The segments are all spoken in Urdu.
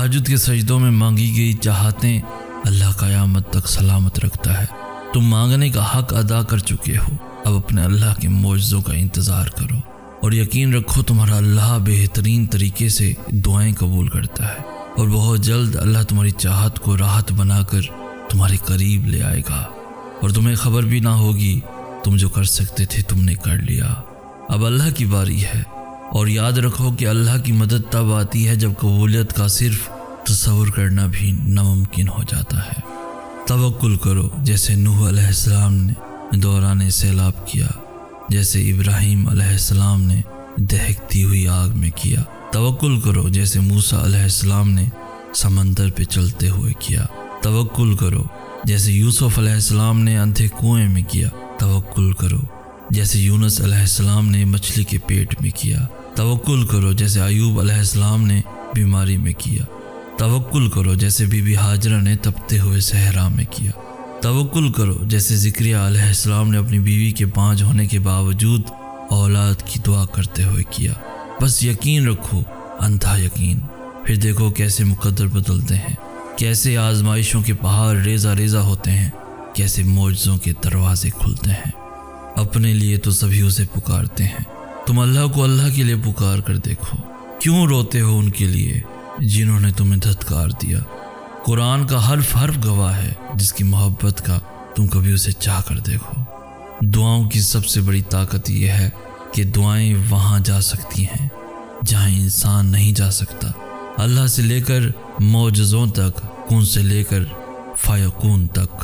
تہجد کے سجدوں میں مانگی گئی چاہتیں اللہ قیامت تک سلامت رکھتا ہے۔ تم مانگنے کا حق ادا کر چکے ہو، اب اپنے اللہ کے معجزوں کا انتظار کرو اور یقین رکھو تمہارا اللہ بہترین طریقے سے دعائیں قبول کرتا ہے، اور بہت جلد اللہ تمہاری چاہت کو راحت بنا کر تمہارے قریب لے آئے گا، اور تمہیں خبر بھی نہ ہوگی۔ تم جو کر سکتے تھے تم نے کر لیا، اب اللہ کی باری ہے۔ اور یاد رکھو کہ اللہ کی مدد تب آتی ہے جب قبولیت کا صرف تصور کرنا بھی ناممکن ہو جاتا ہے۔ توکل کرو جیسے نوح علیہ السلام نے دوران سیلاب کیا، جیسے ابراہیم علیہ السلام نے دہکتی ہوئی آگ میں کیا۔ توکل کرو جیسے موسیٰ علیہ السلام نے سمندر پہ چلتے ہوئے کیا۔ توکل کرو جیسے یوسف علیہ السلام نے اندھے کنویں میں کیا۔ توکل کرو جیسے یونس علیہ السلام نے مچھلی کے پیٹ میں کیا۔ توکل کرو جیسے ایوب علیہ السلام نے بیماری میں کیا۔ توکل کرو جیسے بی بی ہاجرہ نے تپتے ہوئے صحرا میں کیا۔ توکل کرو جیسے زکریا علیہ السلام نے اپنی بیوی کے بانجھ ہونے کے باوجود اولاد کی دعا کرتے ہوئے کیا۔ بس یقین رکھو، اندھا یقین، پھر دیکھو کیسے مقدر بدلتے ہیں، کیسے آزمائشوں کے پہاڑ ریزہ ریزہ ہوتے ہیں، کیسے معجزوں کے دروازے کھلتے ہیں۔ اپنے لیے تو سبھی اسے پکارتے ہیں، تم اللہ کو اللہ کے لیے پکار کر دیکھو۔ کیوں روتے ہو ان کے لیے جنہوں نے تمہیں دھتکار دیا؟ قرآن کا حرف حرف گواہ ہے، جس کی محبت کا تم کبھی اسے چاہ کر دیکھو۔ دعاؤں کی سب سے بڑی طاقت یہ ہے کہ دعائیں وہاں جا سکتی ہیں جہاں انسان نہیں جا سکتا۔ اللہ سے لے کر معجزوں تک، کن سے لے کر فیکون تک،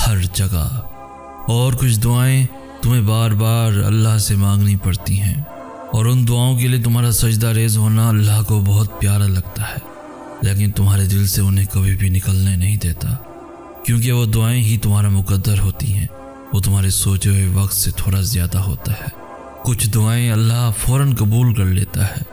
ہر جگہ۔ اور کچھ دعائیں تمہیں بار بار اللہ سے مانگنی پڑتی ہیں، اور ان دعاؤں کے لیے تمہارا سجدہ ریز ہونا اللہ کو بہت پیارا لگتا ہے، لیکن تمہارے دل سے انہیں کبھی بھی نکلنے نہیں دیتا، کیونکہ وہ دعائیں ہی تمہارا مقدر ہوتی ہیں، وہ تمہارے سوچے ہوئے وقت سے تھوڑا زیادہ ہوتا ہے۔ کچھ دعائیں اللہ فوراً قبول کر لیتا ہے،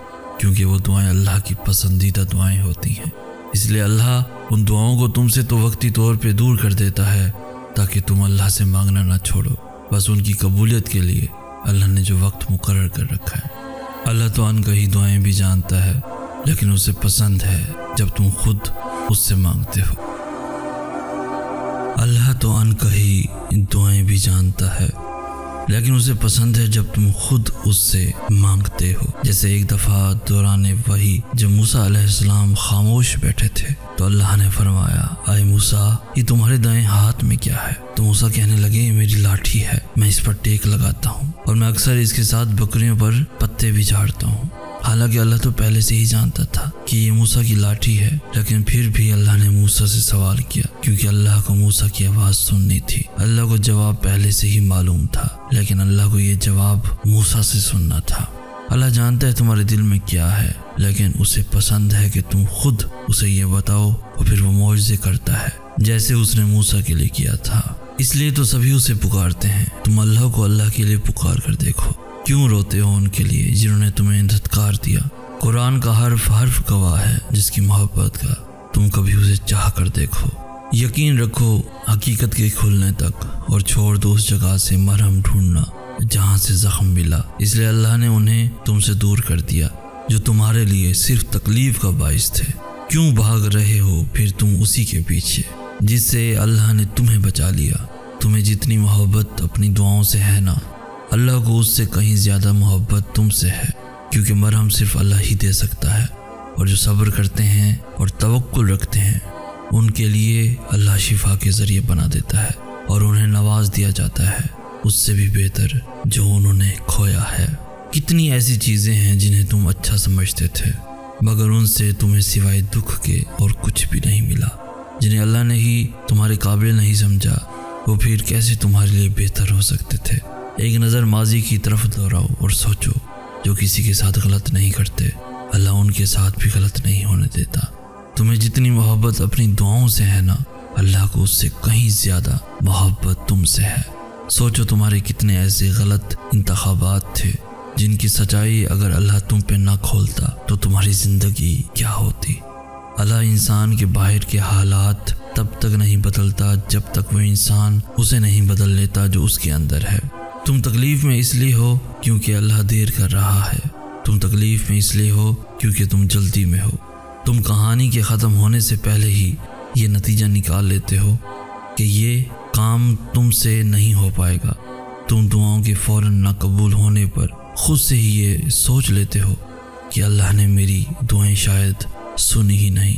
کیونکہ وہ دعائیں اللہ کی پسندیدہ دعائیں ہوتی ہیں۔ اس لیے اللہ ان دعاؤں کو تم سے تو وقتی طور پہ دور کر دیتا ہے تاکہ تم اللہ سے مانگنا نہ چھوڑو۔ بس ان کی قبولیت کے لیے اللہ نے جو وقت مقرر کر رکھا ہے۔ اللہ تو ان کہی دعائیں بھی جانتا ہے، لیکن اسے پسند ہے جب تم خود اس سے مانگتے ہو۔ اللہ تو ان کہی دعائیں بھی جانتا ہے، لیکن اسے پسند ہے جب تم خود اس سے مانگتے ہو۔ جیسے ایک دفعہ دوران وحی جب موسیٰ علیہ السلام خاموش بیٹھے تھے تو اللہ نے فرمایا، اے موسیٰ، یہ تمہارے دائیں ہاتھ میں کیا ہے؟ تو موسیٰ کہنے لگے، یہ میری لاٹھی ہے، میں اس پر ٹیک لگاتا ہوں اور میں اکثر اس کے ساتھ بکریوں پر پتے بھی جھاڑتا ہوں۔ حالانکہ اللہ تو پہلے سے ہی جانتا تھا کہ یہ موسیٰ کی لاٹھی ہے، لیکن پھر بھی اللہ نے موسیٰ سے سوال کیا، کیونکہ اللہ کو موسیٰ کی آواز سننی تھی۔ اللہ کو جواب پہلے سے ہی معلوم تھا، لیکن اللہ کو یہ جواب موسیٰ سے سننا تھا۔ اللہ جانتا ہے تمہارے دل میں کیا ہے، لیکن اسے پسند ہے کہ تم خود اسے یہ بتاؤ، اور پھر وہ معجزے کرتا ہے جیسے اس نے موسیٰ کے لیے کیا تھا۔ اس لیے تو سبھی اسے پکارتے ہیں۔ تم اللہ کو اللہ کے لیے پکار کر دیکھو۔ کیوں روتے ہو ان کے لیے جنہوں نے تمہیں دھتکار دیا؟ قرآن کا حرف حرف گواہ ہے، جس کی محبت کا تم کبھی اسے چاہ کر دیکھو۔ یقین رکھو حقیقت کے کھلنے تک، اور چھوڑ دو اس جگہ سے مرہم ڈھونڈنا جہاں سے زخم ملا۔ اس لیے اللہ نے انہیں تم سے دور کر دیا جو تمہارے لیے صرف تکلیف کا باعث تھے۔ کیوں بھاگ رہے ہو پھر تم اسی کے پیچھے جس سے اللہ نے تمہیں بچا لیا؟ تمہیں جتنی محبت اپنی دعاؤں سے ہے نا، اللہ کو اس سے کہیں زیادہ محبت تم سے ہے، کیونکہ مرہم صرف اللہ ہی دے سکتا ہے، اور جو صبر کرتے ہیں اور توکل رکھتے ہیں ان کے لیے اللہ شفا کے ذریعے بنا دیتا ہے، اور انہیں نواز دیا جاتا ہے اس سے بھی بہتر جو انہوں نے کھویا ہے۔ کتنی ایسی چیزیں ہیں جنہیں تم اچھا سمجھتے تھے، مگر ان سے تمہیں سوائے دکھ کے اور کچھ بھی نہیں ملا۔ جنہیں اللہ نے ہی تمہارے قابل نہیں سمجھا، وہ پھر کیسے تمہارے لیے بہتر ہو سکتے تھے؟ ایک نظر ماضی کی طرف دوہراؤ اور سوچو، جو کسی کے ساتھ غلط نہیں کرتے اللہ ان کے ساتھ بھی غلط نہیں ہونے دیتا۔ تمہیں جتنی محبت اپنی دعاؤں سے ہے نا، اللہ کو اس سے کہیں زیادہ محبت تم سے ہے۔ سوچو تمہارے کتنے ایسے غلط انتخابات تھے جن کی سچائی اگر اللہ تم پہ نہ کھولتا تو تمہاری زندگی کیا ہوتی۔ اللہ انسان کے باہر کے حالات تب تک نہیں بدلتا جب تک وہ انسان اسے نہیں بدل لیتا جو اس کے اندر ہے۔ تم تکلیف میں اس لیے ہو کیونکہ اللہ دیر کر رہا ہے، تم تکلیف میں اس لیے ہو کیونکہ تم جلدی میں ہو، تم کہانی کے ختم ہونے سے پہلے ہی یہ نتیجہ نکال لیتے ہو کہ یہ کام تم سے نہیں ہو پائے گا۔ تم دعاؤں کے فوراً نہ قبول ہونے پر خود سے ہی یہ سوچ لیتے ہو کہ اللہ نے میری دعائیں شاید سنی ہی نہیں۔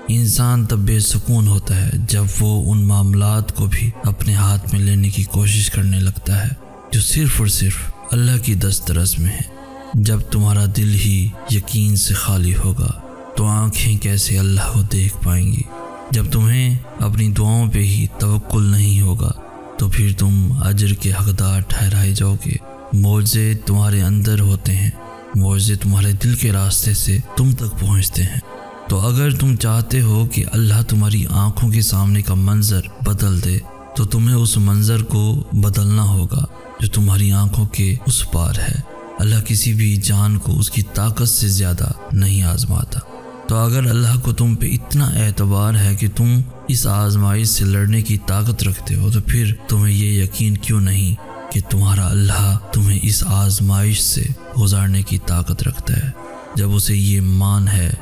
انسان تب بے سکون ہوتا ہے جب وہ ان معاملات کو بھی اپنے ہاتھ میں لینے کی کوشش کرنے لگتا ہے جو صرف اور صرف اللہ کی دسترس میں ہے۔ جب تمہارا دل ہی یقین سے خالی ہوگا تو آنکھیں کیسے اللہ کو دیکھ پائیں گی؟ جب تمہیں اپنی دعاؤں پہ ہی توکل نہیں ہوگا تو پھر تم اجر کے حقدار ٹھہرائے جاؤ گے۔ معجزے تمہارے اندر ہوتے ہیں، معجزے تمہارے دل کے راستے سے تم تک پہنچتے ہیں۔ تو اگر تم چاہتے ہو کہ اللہ تمہاری آنکھوں کے سامنے کا منظر بدل دے تو تمہیں اس منظر کو بدلنا ہوگا جو تمہاری آنکھوں کے اس پار ہے۔ اللہ کسی بھی جان کو اس کی طاقت سے زیادہ نہیں آزماتا۔ تو اگر اللہ کو تم پہ اتنا اعتبار ہے کہ تم اس آزمائش سے لڑنے کی طاقت رکھتے ہو تو پھر تمہیں یہ یقین کیوں نہیں کہ تمہارا اللہ تمہیں اس آزمائش سے گزارنے کی طاقت رکھتا ہے؟ جب اسے یہ مان ہے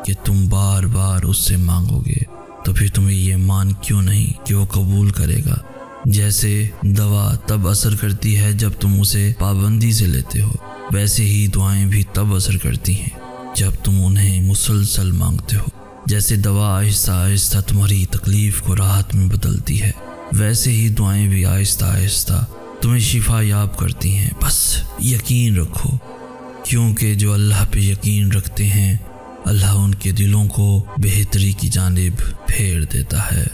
کہ تم بار بار اس سے مانگو گے تو پھر تمہیں یہ مان کیوں نہیں کہ وہ قبول کرے گا؟ جیسے دوا تب اثر کرتی ہے جب تم اسے پابندی سے لیتے ہو، ویسے ہی دعائیں بھی تب اثر کرتی ہیں جب تم انہیں مسلسل مانگتے ہو۔ جیسے دوا آہستہ آہستہ تمہاری تکلیف کو راحت میں بدلتی ہے، ویسے ہی دعائیں بھی آہستہ آہستہ تمہیں شفا یاب کرتی ہیں۔ بس یقین رکھو، کیونکہ جو اللہ پہ یقین رکھتے ہیں اللہ ان کے دلوں کو بہتری کی جانب پھیر دیتا ہے۔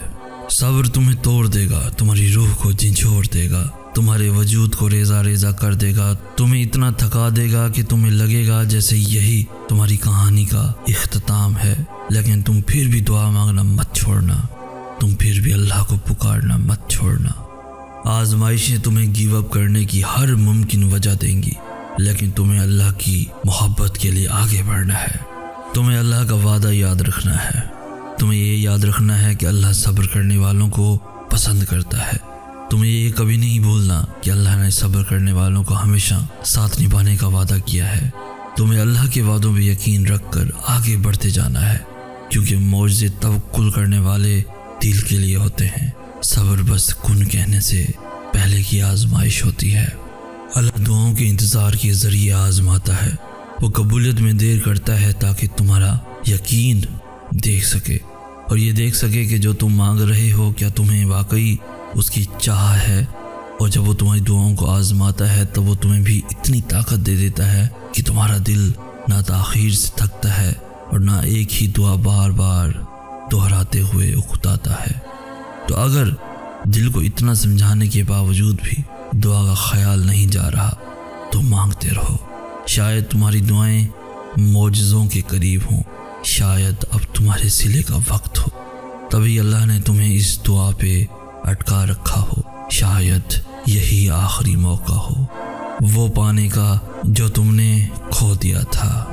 صبر تمہیں توڑ دے گا، تمہاری روح کو جھنجھوڑ دے گا، تمہارے وجود کو ریزہ ریزہ کر دے گا، تمہیں اتنا تھکا دے گا کہ تمہیں لگے گا جیسے یہی تمہاری کہانی کا اختتام ہے۔ لیکن تم پھر بھی دعا مانگنا مت چھوڑنا، تم پھر بھی اللہ کو پکارنا مت چھوڑنا۔ آزمائشیں تمہیں گیو اپ کرنے کی ہر ممکن وجہ دیں گی، لیکن تمہیں اللہ کی محبت کے لیے آگے بڑھنا ہے۔ تمہیں اللہ کا وعدہ یاد رکھنا ہے، تمہیں یہ یاد رکھنا ہے کہ اللہ صبر کرنے والوں کو پسند کرتا ہے۔ تمہیں یہ کبھی نہیں بھولنا کہ اللہ نے صبر کرنے والوں کو ہمیشہ ساتھ نبھانے کا وعدہ کیا ہے۔ تمہیں اللہ کے وعدوں پہ یقین رکھ کر آگے بڑھتے جانا ہے، کیونکہ معجزے توکل کرنے والے دل کے لیے ہوتے ہیں۔ صبر بس کن کہنے سے پہلے کی آزمائش ہوتی ہے۔ اللہ دعاؤں کے انتظار کے ذریعے آزماتا ہے، وہ قبولیت میں دیر کرتا ہے تاکہ تمہارا یقین دیکھ سکے اور یہ دیکھ سکے کہ جو تم مانگ رہے ہو کیا تمہیں واقعی اس کی چاہ ہے۔ اور جب وہ تمہاری دعاؤں کو آزماتا ہے تو وہ تمہیں بھی اتنی طاقت دے دیتا ہے کہ تمہارا دل نہ تاخیر سے تھکتا ہے اور نہ ایک ہی دعا بار بار دہراتے ہوئے اکتاتا ہے۔ تو اگر دل کو اتنا سمجھانے کے باوجود بھی دعا کا خیال نہیں جا رہا تو مانگتے رہو، شاید تمہاری دعائیں معجزوں کے قریب ہوں، شاید اب تمہارے صلے کا وقت ہو، تبھی اللہ نے تمہیں اس دعا پہ اٹکا رکھا ہو، شاید یہی آخری موقع ہو وہ پانے کا جو تم نے کھو دیا تھا۔